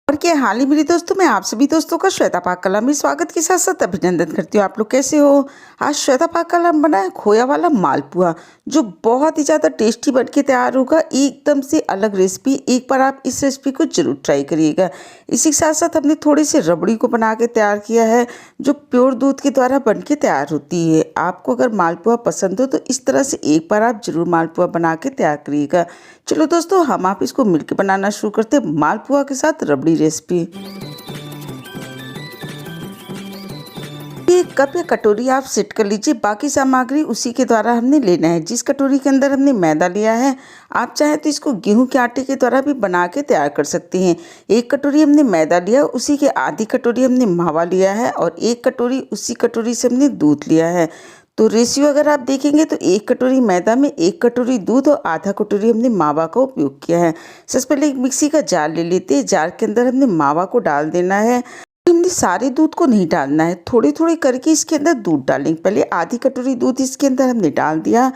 और क्या हाल ही मेरे दोस्तों, मैं आप सभी दोस्तों का श्वेता पाककला में स्वागत के साथ साथ अभिनंदन करती हूँ। आप लोग कैसे हो? आज श्वेता पाककला में बना है खोया वाला मालपुआ, जो बहुत ही ज़्यादा टेस्टी बन के तैयार होगा। एकदम से अलग रेसिपी, एक बार आप इस रेसिपी को जरूर ट्राई करिएगा। इसी के साथ साथ हमने थोड़ी सी रबड़ी को बना के तैयार किया है, जो प्योर दूध के द्वारा बन के तैयार होती है। आपको अगर मालपुआ पसंद हो तो इस तरह से एक बार आप जरूर मालपुआ बना के तैयार करिएगा। चलो दोस्तों, हम आप इसको मिलकर बनाना शुरू करते हैं मालपुआ के साथ रबड़ी रेसिपी। एक कप या कटोरी आप सेट कर लीजिए। बाकी सामग्री उसी के द्वारा हमने लेना है। जिस कटोरी के अंदर हमने मैदा लिया है, आप चाहे तो इसको गेहूं के आटे के द्वारा भी बना के तैयार कर सकते हैं। एक कटोरी हमने मैदा लिया, उसी के आधी कटोरी हमने मावा लिया है और एक कटोरी उसी कटोरी से हमने दूध लिया है। तो रेशियो अगर आप देखेंगे तो एक कटोरी मैदा में एक कटोरी दूध और आधा कटोरी हमने मावा का उपयोग किया है। सबसे पहले एक मिक्सी का जार ले लेते हैं। जार के अंदर हमने मावा को डाल देना है। हमने सारे दूध को नहीं डालना है, थोड़ी थोड़ी करके इसके अंदर दूध डालेंगे। पहले आधी कटोरी दूध इसके अंदर हमने डाल दिया।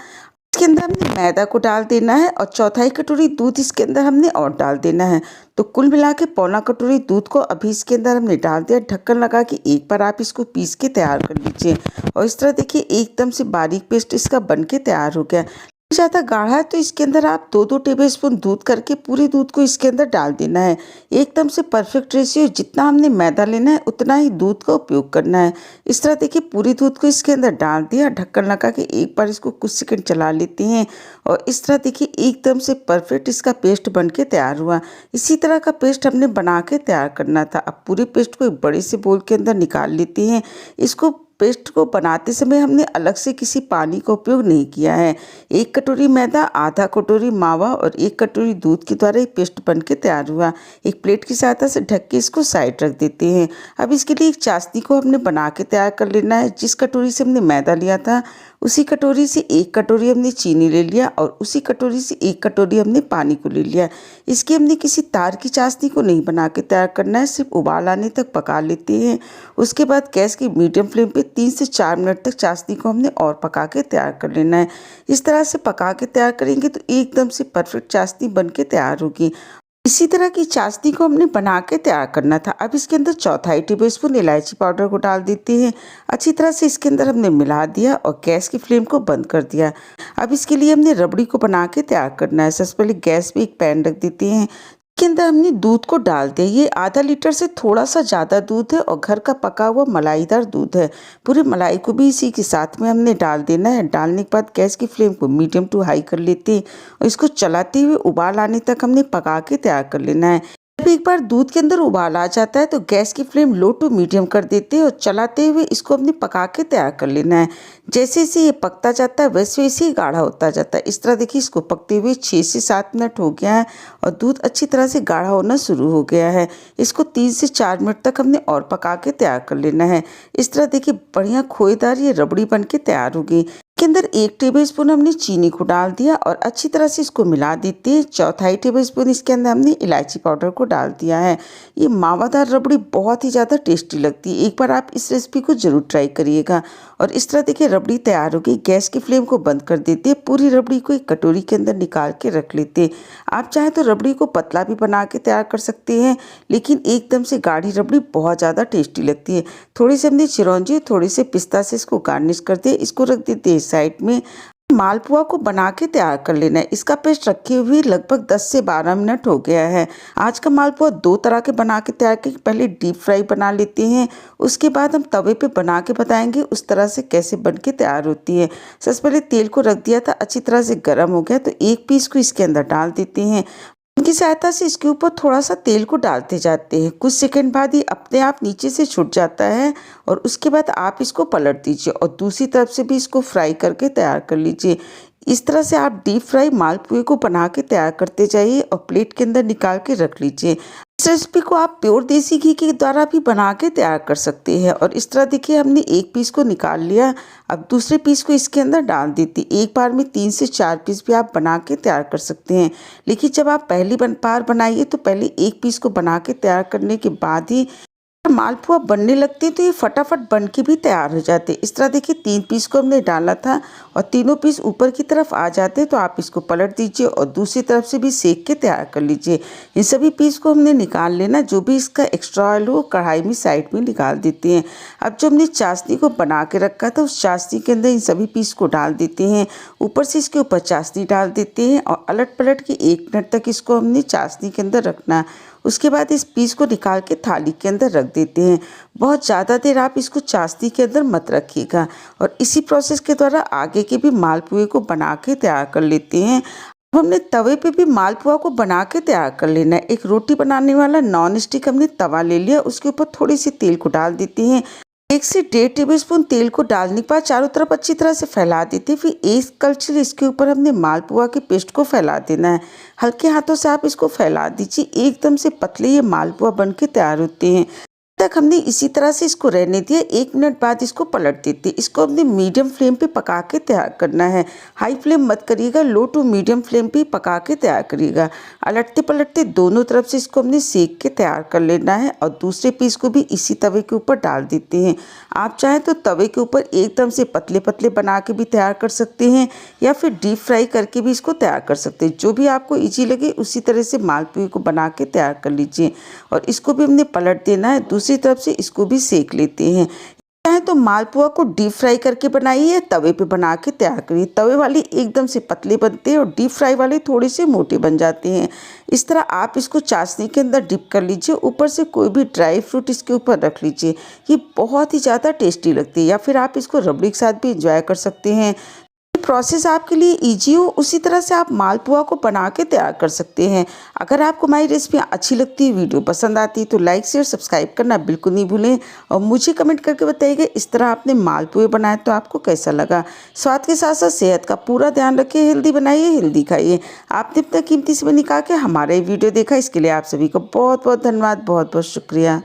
इसके अंदर हमने मैदा को डाल देना है और चौथाई कटोरी दूध इसके अंदर हमने और डाल देना है। तो कुल मिला के पौना कटोरी दूध को अभी इसके अंदर हमने डाल दिया। ढक्कन लगा के एक बार आप इसको पीस के तैयार कर लीजिए। और इस तरह देखिए, एकदम से बारीक पेस्ट इसका बन के तैयार हो गया। ज़्यादा गाढ़ा है तो इसके अंदर आप 2-2 टेबलस्पून दूध करके पूरे दूध को इसके अंदर डाल देना है। एकदम से परफेक्ट रेशियो, जितना हमने मैदा लेना है उतना ही दूध का उपयोग करना है। इस तरह देखिए, पूरी दूध को इसके अंदर डाल दिया। ढक्कन लगा के एक बार इसको कुछ सेकंड चला लेते हैं और इस तरह देखिए, एकदम से परफेक्ट इसका पेस्ट बन के तैयार हुआ। इसी तरह का पेस्ट हमने बना के तैयार करना था। अब पूरे पेस्ट को एक बड़े से बोल के अंदर निकाल लेते हैं। इसको पेस्ट को बनाते समय हमने अलग से किसी पानी का उपयोग नहीं किया है। एक कटोरी मैदा, आधा कटोरी मावा और एक कटोरी दूध के द्वारा ये पेस्ट बन के तैयार हुआ। एक प्लेट की सहायता से ढक के इसको साइड रख देते हैं। अब इसके लिए एक चाशनी को हमने बना के तैयार कर लेना है। जिस कटोरी से हमने मैदा लिया था, उसी कटोरी से एक कटोरी हमने चीनी ले लिया और उसी कटोरी से एक कटोरी हमने पानी को ले लिया। इसकी हमने किसी तार की चाशनी को नहीं बना के तैयार करना है, सिर्फ उबाल आने तक पका लेते हैं। उसके बाद गैस की मीडियम फ्लेम पे 3 से 4 मिनट तक चाशनी को हमने और पका के तैयार कर लेना है। इस तरह से पका के तैयार करेंगे तो एकदम से परफेक्ट चाशनी बन के तैयार होगी। इसी तरह की चाशनी को हमने बना के तैयार करना था। अब इसके अंदर चौथाई टेबलस्पून इलायची पाउडर को डाल देते हैं। अच्छी तरह से इसके अंदर हमने मिला दिया और गैस की फ्लेम को बंद कर दिया। अब इसके लिए हमने रबड़ी को बना के तैयार करना है। सबसे पहले गैस पे एक पैन रख देते हैं। इसके अंदर हमने दूध को डाल दिया। ये आधा लीटर से थोड़ा सा ज़्यादा दूध है और घर का पका हुआ मलाईदार दूध है। पूरी मलाई को भी इसी के साथ में हमने डाल देना है। डालने के बाद गैस की फ्लेम को मीडियम टू हाई कर लेते हैं और इसको चलाते हुए उबाल आने तक हमने पका के तैयार कर लेना है। जब एक बार दूध के अंदर उबाल आ जाता है तो गैस की फ्लेम लो टू मीडियम कर देते हैं और चलाते हुए इसको हमने पका के तैयार कर लेना है। जैसे जैसे ये पकता जाता है वैसे वैसे ही गाढ़ा होता जाता है। इस तरह देखिए, इसको पकते हुए 6 से 7 मिनट हो गया है और दूध अच्छी तरह से गाढ़ा होना शुरू हो गया है। इसको 3 से 4 मिनट तक हमने और पका के तैयार कर लेना है। इस तरह देखिए, बढ़िया खोएदार ये रबड़ी बन के तैयार होगी। के अंदर 1 टेबलस्पून हमने चीनी को डाल दिया और अच्छी तरह से इसको मिला देते हैं। चौथाई टेबलस्पून इसके अंदर हमने इलायची पाउडर को डाल दिया है। ये मावादार रबड़ी बहुत ही ज़्यादा टेस्टी लगती है। एक बार आप इस रेसिपी को ज़रूर ट्राई करिएगा। और इस तरह देखिए, रबड़ी तैयार हो गई। गैस की फ्लेम को बंद कर देते हैं। पूरी रबड़ी को एक कटोरी के अंदर निकाल के रख लेते हैं। आप चाहें तो रबड़ी को पतला भी बना के तैयार कर सकते हैं, लेकिन एकदम से गाढ़ी रबड़ी बहुत ज़्यादा टेस्टी लगती है। थोड़ी सी हमने चिरौंजी, थोड़ी से पिस्ता से इसको गार्निश कर दिए। इसको रख देते हैं साइड में। मालपुआ को बना के तैयार कर लेना है। इसका पेस्ट रखे हुए लगभग 10 से 12 मिनट हो गया है। आज का मालपुआ 2 तरह के बना के तैयार करके पहले डीप फ्राई बना लेते हैं, उसके बाद हम तवे पे बना के बताएंगे उस तरह से कैसे बन के तैयार होती है। सबसे पहले तेल को रख दिया था, अच्छी तरह से गर्म हो गया तो एक पीस को इसके अंदर डाल देते हैं। इनकी सहायता से इसके ऊपर थोड़ा सा तेल को डालते जाते हैं। कुछ सेकंड बाद ही अपने आप नीचे से छूट जाता है और उसके बाद आप इसको पलट दीजिए और दूसरी तरफ से भी इसको फ्राई करके तैयार कर लीजिए। इस तरह से आप डीप फ्राई मालपुए को बना के तैयार करते जाइए और प्लेट के अंदर निकाल के रख लीजिए। इस रेसिपी को आप प्योर देसी घी के द्वारा भी बना के तैयार कर सकते हैं। और इस तरह देखिए, हमने एक पीस को निकाल लिया। अब दूसरे पीस को इसके अंदर डाल देती। एक बार में 3 से 4 पीस भी आप बना के तैयार कर सकते हैं, लेकिन जब आप पहली बार बनाइए तो पहले एक पीस को बना के तैयार करने के बाद ही मालपुआ बनने लगते हैं तो ये फटाफट बन के भी तैयार हो जाते हैं। इस तरह देखिए 3 पीस को हमने डाला था और तीनों पीस ऊपर की तरफ आ जाते हैं तो आप इसको पलट दीजिए और दूसरी तरफ से भी सेक के तैयार कर लीजिए। इन सभी पीस को हमने निकाल लेना, जो भी इसका एक्स्ट्रा ऑयल हो कढ़ाई में साइड में निकाल देते हैं। अब जो हमने चाशनी को बना के रखा था उस चाशनी के अंदर इन सभी पीस को डाल देते हैं। ऊपर से इसके ऊपर चाशनी डाल देते हैं और अलट पलट के 1 मिनट तक इसको हमने चाशनी के अंदर रखना। उसके बाद इस पीस को निकाल के थाली के अंदर रख देते हैं। बहुत ज़्यादा देर आप इसको चाशनी के अंदर मत रखिएगा और इसी प्रोसेस के द्वारा आगे के भी मालपुए को बना के तैयार कर लेते हैं। अब हमने तवे पे भी मालपुआ को बना के तैयार कर लेना है। एक रोटी बनाने वाला नॉन स्टिक हमने तवा ले लिया, उसके ऊपर थोड़ी सी तेल को डाल देते हैं। 1 से 1.5 टेबलस्पून तेल को डालने के बाद चारों तरफ अच्छी तरह से फैला देते हैं। फिर एक कलछी इसके ऊपर हमने मालपुआ के पेस्ट को फैला देना है। हल्के हाथों से आप इसको फैला दीजिए, एकदम से पतले ये मालपुआ बन के तैयार होते हैं। तक हमने इसी तरह से इसको रहने दिया। 1 मिनट बाद इसको पलट देते। इसको हमने मीडियम फ्लेम पे पका के तैयार करना है। हाई फ्लेम मत करिएगा, लो टू मीडियम फ्लेम पे पका के तैयार करिएगा। अलटते पलटते दोनों तरफ से इसको हमने सेक के तैयार कर लेना है और दूसरे पीस को भी इसी तवे के ऊपर डाल देते हैं। आप चाहें तो तवे के ऊपर एकदम से पतले पतले बना के भी तैयार कर सकते हैं या फिर डीप फ्राई करके भी इसको तैयार कर सकते हैं। जो भी आपको ईजी लगे उसी तरह से मालपुए को बना के तैयार कर लीजिए और इसको भी हमने पलट देना है। दूसरी तरफ से इसको भी सेक लेते हैं। चाहे तो मालपुआ को डीप फ्राई करके बनाइए या तवे पे बना के तैयार करिए। तवे वाले एकदम से पतले बनते हैं और डीप फ्राई वाले थोड़े से मोटे बन जाते हैं। इस तरह आप इसको चाशनी के अंदर डिप कर लीजिए, ऊपर से कोई भी ड्राई फ्रूट इसके ऊपर रख लीजिए। ये बहुत ही ज़्यादा टेस्टी लगती है या फिर आप इसको रबड़ी के साथ भी इंजॉय कर सकते हैं। प्रोसेस आपके लिए इजी हो उसी तरह से आप मालपुआ को बना के तैयार कर सकते हैं। अगर आपको हमारी रेसिपियाँ अच्छी लगती है, वीडियो पसंद आती है तो लाइक शेयर सब्सक्राइब करना बिल्कुल नहीं भूलें और मुझे कमेंट करके बताइएगा इस तरह आपने मालपुए बनाए तो आपको कैसा लगा। स्वाद के साथ साथ सेहत का पूरा ध्यान रखिए, हेल्दी बनाइए, हेल्दी खाइए। आपने अपना कीमती समय निकाल के हमारा ये वीडियो देखा, इसके लिए आप सभी को बहुत बहुत धन्यवाद, बहुत बहुत शुक्रिया।